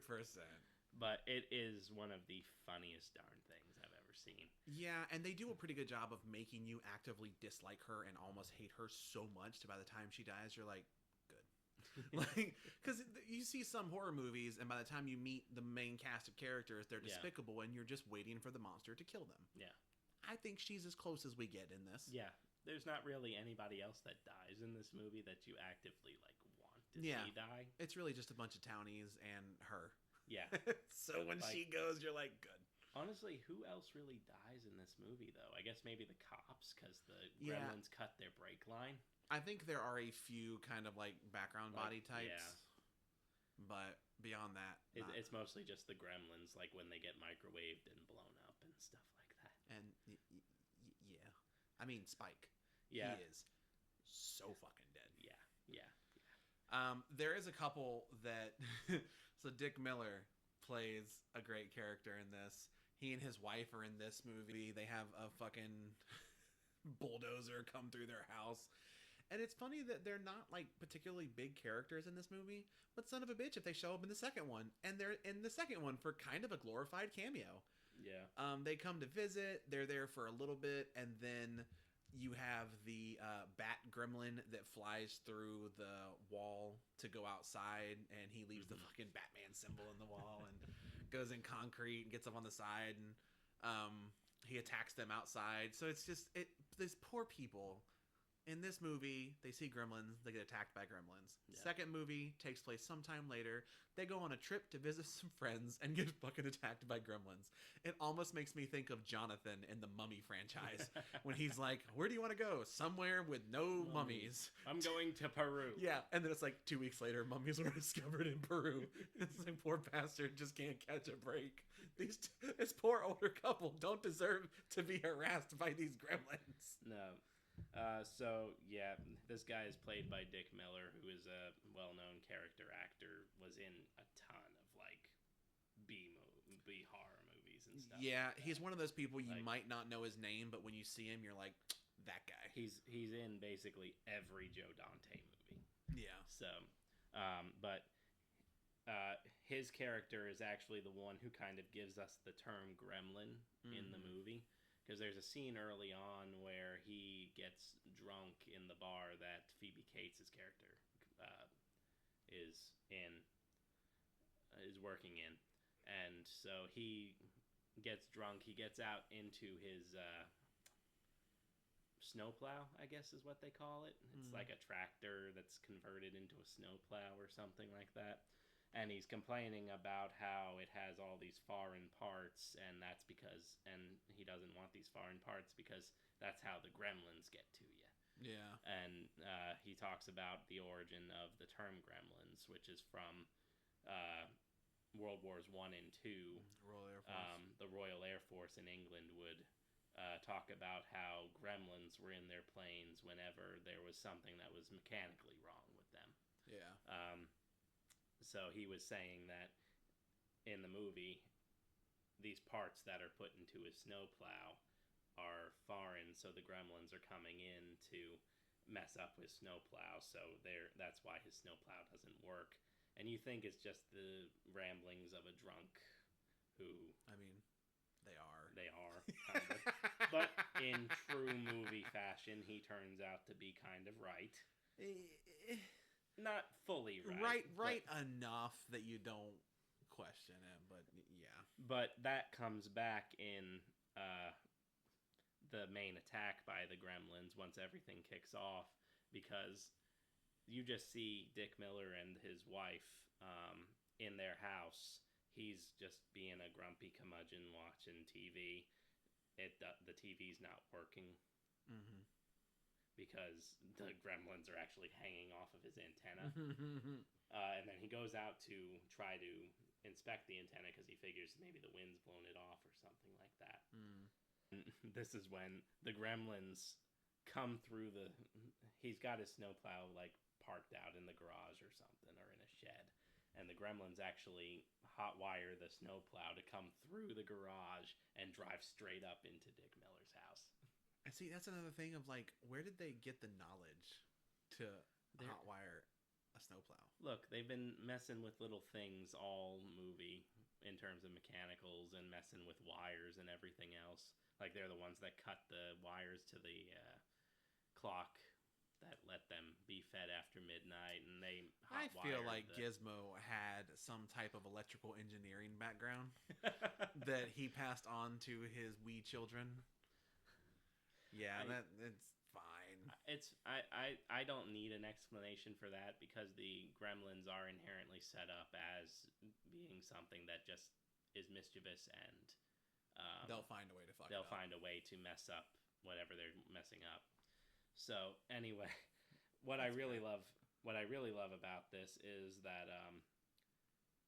But it is one of the funniest darn things I've ever seen. Yeah, and they do a pretty good job of making you actively dislike her and almost hate her so much to by the time she dies, you're like, good. Like, because you see some horror movies, and by the time you meet the main cast of characters, they're despicable, and you're just waiting for the monster to kill them. Yeah. I think she's as close as we get in this. Yeah. There's not really anybody else that dies in this movie that you actively, like, want to see die. It's really just a bunch of townies and her. Yeah. So when she goes, you're like, good. Honestly, who else really dies in this movie, though? I guess maybe the cops, because the Gremlins cut their brake line. I think there are a few kind of like background body types. Yeah. But beyond that, it's mostly just the Gremlins, like when they get microwaved and blown up and stuff like that. And yeah. I mean, Spike. Yeah. He is so fucking dead. Yeah. There is a couple that... So Dick Miller plays a great character in this. He and his wife are in this movie. They have a fucking bulldozer come through their house. And it's funny that they're not like particularly big characters in this movie, but son of a bitch if they show up in the second one. And they're in the second one for kind of a glorified cameo. Yeah. They come to visit. They're there for a little bit, and then you have the bat gremlin that flies through the wall to go outside, and he leaves the fucking Batman symbol in the wall and goes in concrete and gets up on the side, and he attacks them outside. So it's just these poor people in this movie, they see gremlins. They get attacked by gremlins. Yeah. Second movie takes place sometime later. They go on a trip to visit some friends and get fucking attacked by gremlins. It almost makes me think of Jonathan in the Mummy franchise when he's like, "Where do you want to go? Somewhere with no mummies." I'm going to Peru. Yeah, and then it's like 2 weeks later, mummies were discovered in Peru. It's like, poor bastard just can't catch a break. This poor older couple don't deserve to be harassed by these gremlins. No. This guy is played by Dick Miller, who is a well-known character actor, was in a ton of, like, B horror movies and stuff. Yeah, he's one of those people you might not know his name, but when you see him, you're like, that guy. He's in basically every Joe Dante movie. Yeah. So, his character is actually the one who kind of gives us the term gremlin in the movie. Because there's a scene early on where he gets drunk in the bar that Phoebe Cates' character is working in. And so he gets drunk. He gets out into his snowplow, I guess is what they call it. It's like a tractor that's converted into a snowplow or something like that. And he's complaining about how it has all these foreign parts, and he doesn't want these foreign parts because that's how the gremlins get to you. Yeah. And he talks about the origin of the term gremlins, which is from World Wars I and II. Royal Air Force. The Royal Air Force in England would talk about how gremlins were in their planes whenever there was something that was mechanically wrong with them. Yeah. So he was saying that in the movie, these parts that are put into his snowplow are foreign, so the gremlins are coming in to mess up his snowplow, so that's why his snowplow doesn't work. And you think it's just the ramblings of a drunk who... I mean, they are. They are, kind of. But in true movie fashion, he turns out to be kind of right. Not fully right. Right enough that you don't question it, but yeah. But that comes back in the main attack by the gremlins once everything kicks off, because you just see Dick Miller and his wife in their house. He's just being a grumpy curmudgeon watching TV. The TV's not working. Mm-hmm. Because the gremlins are actually hanging off of his antenna. And then he goes out to try to inspect the antenna because he figures maybe the wind's blown it off or something like that. And this is when the gremlins come through he's got his snowplow like parked out in the garage or something, or in a shed. And the gremlins actually hotwire the snowplow to come through the garage and drive straight up into Dick Miller's house. I see, that's another thing of like, where did they get the knowledge to hotwire a snowplow? Look, they've been messing with little things all movie in terms of mechanicals and messing with wires and everything else. Like, they're the ones that cut the wires to the clock that let them be fed after midnight, and they hotwire. I feel like Gizmo had some type of electrical engineering background that he passed on to his wee children. Yeah, it's fine. I don't need an explanation for that, because the gremlins are inherently set up as being something that just is mischievous, and they'll find a way to they'll find a way to mess up whatever they're messing up. So anyway, what I really love about this is that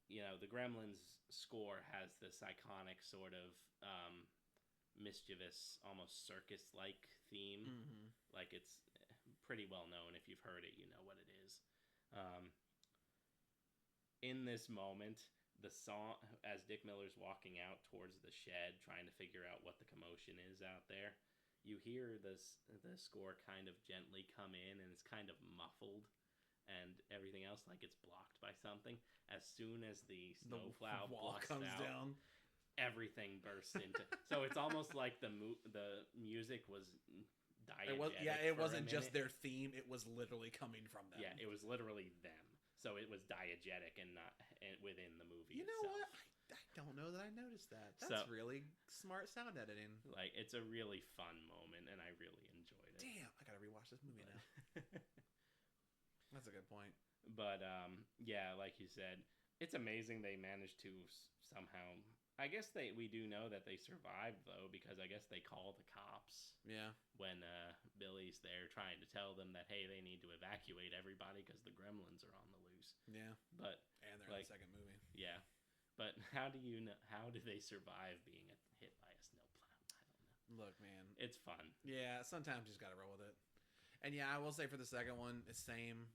the Gremlins score has this iconic sort of mischievous, almost circus-like theme. Mm-hmm. Like, it's pretty well known. If you've heard it, you know what it is. In this moment, the song, as Dick Miller's walking out towards the shed trying to figure out what the commotion is out there, you hear the score kind of gently come in, and it's kind of muffled and everything else, like it's blocked by something. As soon as the snowplow comes out, down, everything bursts into. So it's almost like the music was diegetic. It wasn't just their theme; it was literally coming from them. Yeah, it was literally them. So it was diegetic and not within the movie. You know itself. what? I don't know that I noticed that. That's really smart sound editing. Like, it's a really fun moment, and I really enjoyed it. Damn, I gotta rewatch this movie now. That's a good point. But yeah, like you said, it's amazing they managed to somehow. I guess we do know that they survived though, because I guess they call the cops. Yeah. When Billy's there trying to tell them that hey, they need to evacuate everybody because the Gremlins are on the loose. Yeah. But and they're in the second movie. Yeah. But how do you know? How do they survive being hit by a snowplow? I don't know. Look, man, it's fun. Yeah, sometimes you just gotta roll with it. And yeah, I will say for the second one, it's same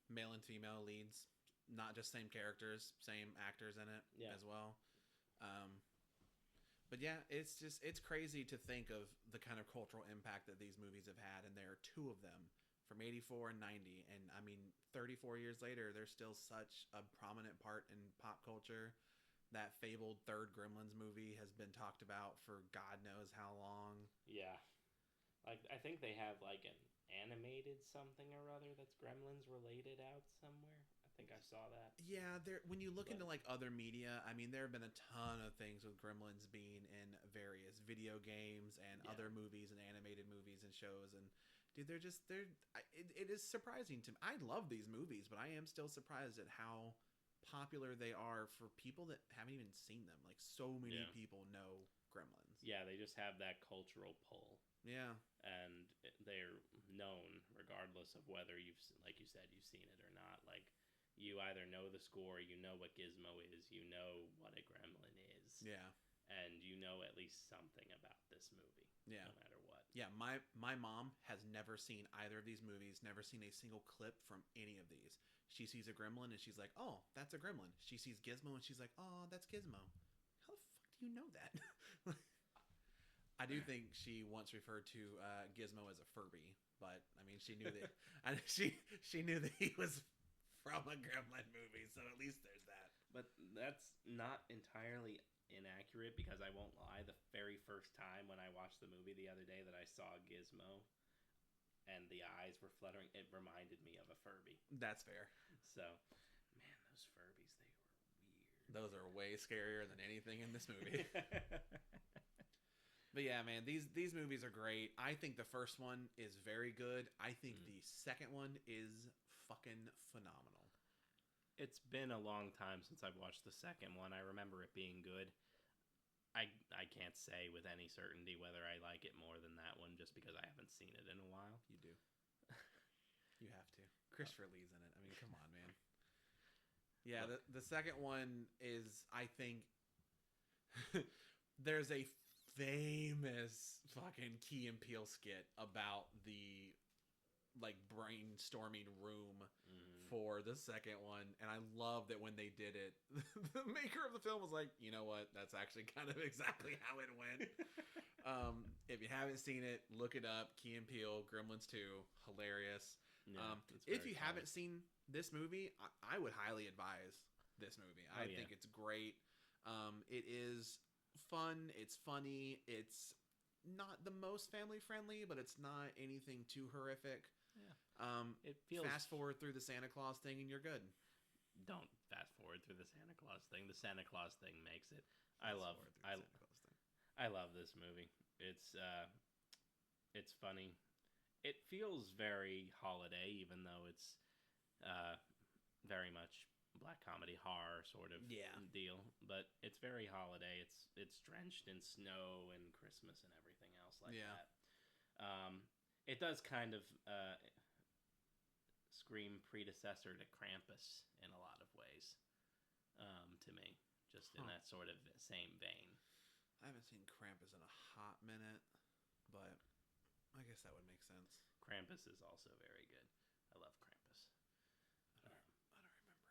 male and female leads, not just same characters, same actors in it as well. But yeah, it's crazy to think of the kind of cultural impact that these movies have had, and there are two of them from 84 and 90, and I mean 34 years later they're still such a prominent part in pop culture. That fabled third Gremlins movie has been talked about for God knows how long. Yeah, like I think they have like an animated something or other that's Gremlins related out somewhere. I think I saw that. Yeah, when you look into like other media, I mean there have been a ton of things with Gremlins being in various video games and other movies and animated movies and shows, and dude, it is surprising to me. I love these movies, but I am still surprised at how popular they are for people that haven't even seen them. Like so many people know Gremlins. Yeah, they just have that cultural pull. Yeah. And they're known regardless of whether like you said, you've seen it or not. Like you either know the score, you know what Gizmo is, you know what a gremlin is. Yeah. And you know at least something about this movie. Yeah. No matter what. Yeah, my mom has never seen either of these movies, never seen a single clip from any of these. She sees a gremlin and she's like, "Oh, that's a gremlin." She sees Gizmo and she's like, "Oh, that's Gizmo." How the fuck do you know that? I do think she once referred to Gizmo as a Furby, but I mean, she knew that she knew that he was from a Gremlin movie, so at least there's that. But that's not entirely inaccurate, because I won't lie, the very first time when I watched the movie the other day that I saw Gizmo and the eyes were fluttering, it reminded me of a Furby. That's fair. So, man, those Furbies, they were weird. Those are way scarier than anything in this movie. But yeah, man, these movies are great. I think the first one is very good. I think the second one is fucking phenomenal. It's been a long time since I've watched the second one. I remember it being good. I can't say with any certainty whether I like it more than that one, just because I haven't seen it in a while. You do. You have to. Christopher Lee's in it. I mean, come on, man. Yeah, the second one is, I think, there's a famous fucking Key and Peele skit about the like brainstorming room for the second one, and I love that when they did it, the maker of the film was like, you know what, that's actually kind of exactly how it went. If you haven't seen it, look it up. Key and Peele, Gremlins 2, hilarious. If you haven't seen this movie, I would highly advise this movie. I think it's great. It is fun, it's funny, it's not the most family friendly, but it's not anything too horrific. It feels... Fast forward through the Santa Claus thing and you're good. Don't fast forward through the Santa Claus thing. The Santa Claus thing makes it. I love this movie. It's funny. It feels very holiday, even though it's very much black comedy horror sort of deal. But it's very holiday. It's drenched in snow and Christmas and everything else like that. It does kind of scream predecessor to Krampus in a lot of ways, to me, just in that sort of same vein. I haven't seen Krampus in a hot minute, but I guess that would make sense. Krampus is also very good. I love Krampus. I don't remember it that well.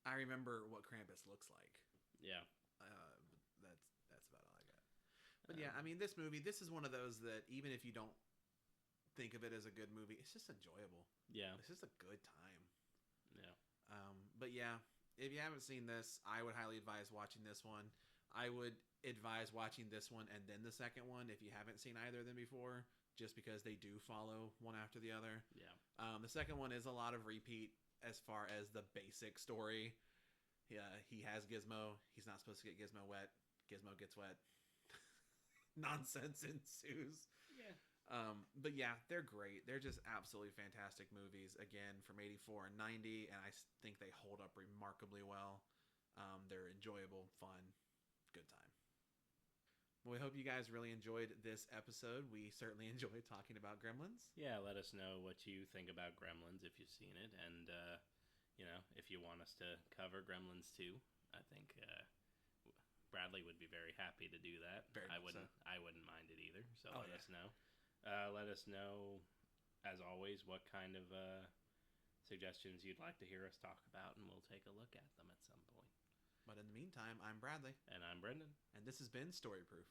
I remember what Krampus looks like. Yeah. That's about all I got. But yeah, I mean, this movie, this is one of those that even if you don't think of it as a good movie, it's just enjoyable. Yeah. It's just a good time. Yeah. But yeah, if you haven't seen this, I would highly advise watching this one. I would advise watching this one and then the second one if you haven't seen either of them before, just because they do follow one after the other. Yeah. The second one is a lot of repeat as far as the basic story. He has Gizmo. He's not supposed to get Gizmo wet. Gizmo gets wet. Nonsense ensues. Yeah. But yeah, they're great. They're just absolutely fantastic movies. Again, from 84 and 90, and I think they hold up remarkably well. They're enjoyable, fun, good time. Well, we hope you guys really enjoyed this episode. We certainly enjoyed talking about Gremlins. Yeah, let us know what you think about Gremlins if you've seen it, and if you want us to cover Gremlins too. I think Bradley would be very happy to do that. Very I much wouldn't. so. I wouldn't mind it either. So let yeah. us know. Let us know, as always, what kind of suggestions you'd like to hear us talk about, and we'll take a look at them at some point. But in the meantime, I'm Bradley. And I'm Brendan. And this has been Story Proof.